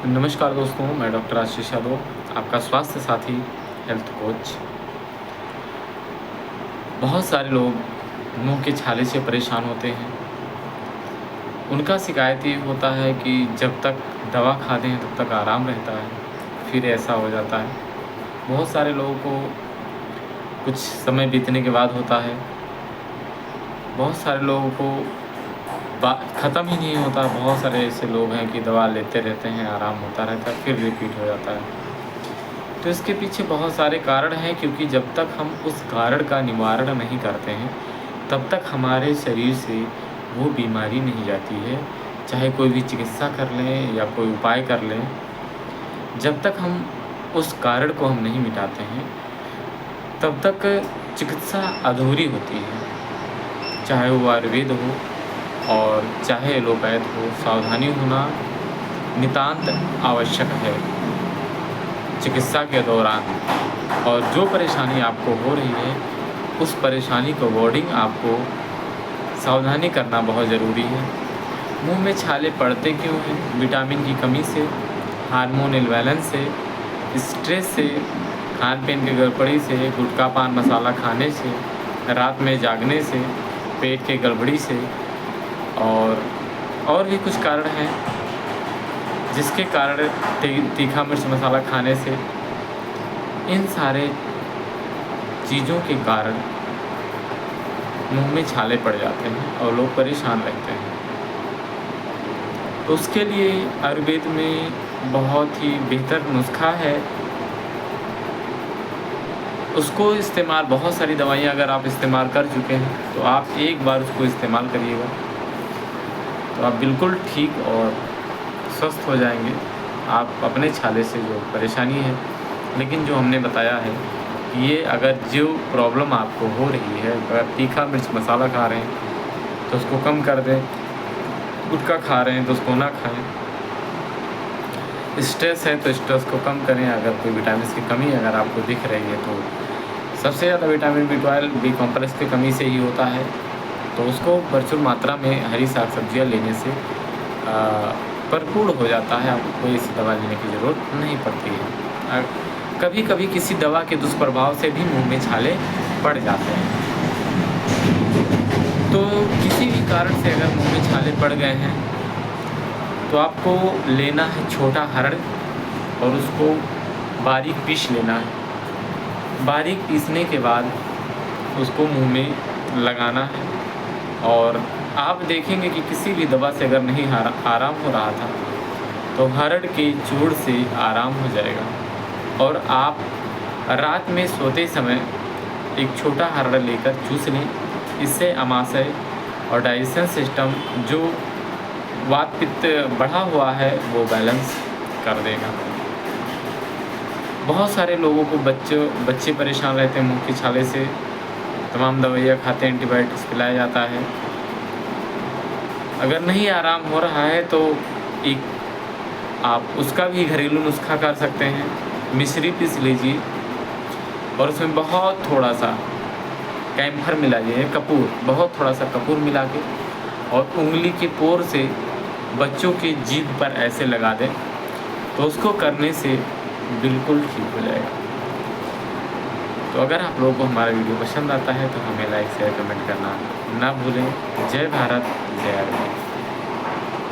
नमस्कार दोस्तों, मैं डॉक्टर आशीष यादव, आपका स्वास्थ्य साथी हेल्थ कोच। बहुत सारे लोग मुंह के छाले से परेशान होते हैं। उनका शिकायत ये होता है कि जब तक दवा खाते हैं तब तक आराम रहता है, फिर ऐसा हो जाता है। बहुत सारे लोगों को कुछ समय बीतने के बाद होता है। बहुत सारे लोगों को ख़त्म ही नहीं होता। बहुत सारे ऐसे लोग हैं कि दवा लेते रहते हैं, आराम होता रहता है, फिर रिपीट हो जाता है। तो इसके पीछे बहुत सारे कारण हैं, क्योंकि जब तक हम उस कारण का निवारण नहीं करते हैं तब तक हमारे शरीर से वो बीमारी नहीं जाती है। चाहे कोई भी चिकित्सा कर लें या कोई उपाय कर लें, जब तक हम उस कारण को हम नहीं मिटाते हैं तब तक चिकित्सा अधूरी होती है। चाहे वो आयुर्वेद हो और चाहे एलोपैथ हो, सावधानी होना नितांत आवश्यक है चिकित्सा के दौरान। और जो परेशानी आपको हो रही है उस परेशानी को अवॉइडिंग आपको सावधानी करना बहुत ज़रूरी है। मुंह में छाले पड़ते क्यों हैं? विटामिन की कमी से, हार्मोन इम्बैलेंस से, स्ट्रेस से, खान पीन की गड़बड़ी से, गुटखा पान मसाला खाने से, रात में जागने से, पेट के गड़बड़ी से और भी कुछ कारण हैं जिसके कारण तीखा मिर्च मसाला खाने से। इन सारे चीज़ों के कारण मुंह में छाले पड़ जाते हैं और लोग परेशान रहते हैं। तो उसके लिए आयुर्वेद में बहुत ही बेहतर नुस्खा है। उसको इस्तेमाल, बहुत सारी दवाइयाँ अगर आप इस्तेमाल कर चुके हैं तो आप एक बार उसको इस्तेमाल करिएगा तो आप बिल्कुल ठीक और स्वस्थ हो जाएंगे। आप अपने छाले से जो परेशानी है, लेकिन जो हमने बताया है ये अगर जो प्रॉब्लम आपको हो रही है, अगर तीखा मिर्च मसाला खा रहे हैं तो उसको कम कर दें, गुटखा खा रहे हैं तो उसको ना खाएं, स्ट्रेस है तो स्ट्रेस को कम करें। अगर कोई विटामिन की कमी अगर आपको दिख रही है तो सबसे ज़्यादा विटामिन B12 बी कॉम्प्लेक्स की कमी से ही होता है, तो उसको प्रचुर मात्रा में हरी साग सब्जियाँ लेने से भरपूर हो जाता है। आपको कोई ऐसी दवा लेने की ज़रूरत नहीं पड़ती है। कभी कभी किसी दवा के दुष्प्रभाव से भी मुंह में छाले पड़ जाते हैं। तो किसी भी कारण से अगर मुंह में छाले पड़ गए हैं तो आपको लेना है छोटा हरड़ और उसको बारीक पीस लेना है। बारीक पीसने के बाद उसको मुंह में लगाना है और आप देखेंगे कि किसी भी दवा से अगर नहीं आराम हो रहा था तो हरड़ के चूर्ण से आराम हो जाएगा। और आप रात में सोते समय एक छोटा हरड़ लेकर चूस लें। इससे अमाशय और डाइजेशन सिस्टम जो वात पित्त बढ़ा हुआ है वो बैलेंस कर देगा। बहुत सारे लोगों को बच्चे परेशान रहते हैं मुंह के छाले से। तमाम दवाइयाँ खाते हैं, एंटीबायोटिक्स पिलाया जाता है। अगर नहीं आराम हो रहा है तो एक आप उसका भी घरेलू नुस्खा कर सकते हैं। मिश्री पीस लीजिए और उसमें बहुत थोड़ा सा कैम्फर मिलाइए, कपूर, बहुत थोड़ा सा कपूर मिला के और उंगली के पोर से बच्चों के जीभ पर ऐसे लगा दें तो उसको करने से बिल्कुल ठीक हो जाएगा। तो अगर आप लोगों को हमारा वीडियो पसंद आता है तो हमें लाइक शेयर कमेंट करना ना भूलें। जय भारत, जय आयुर्वेद।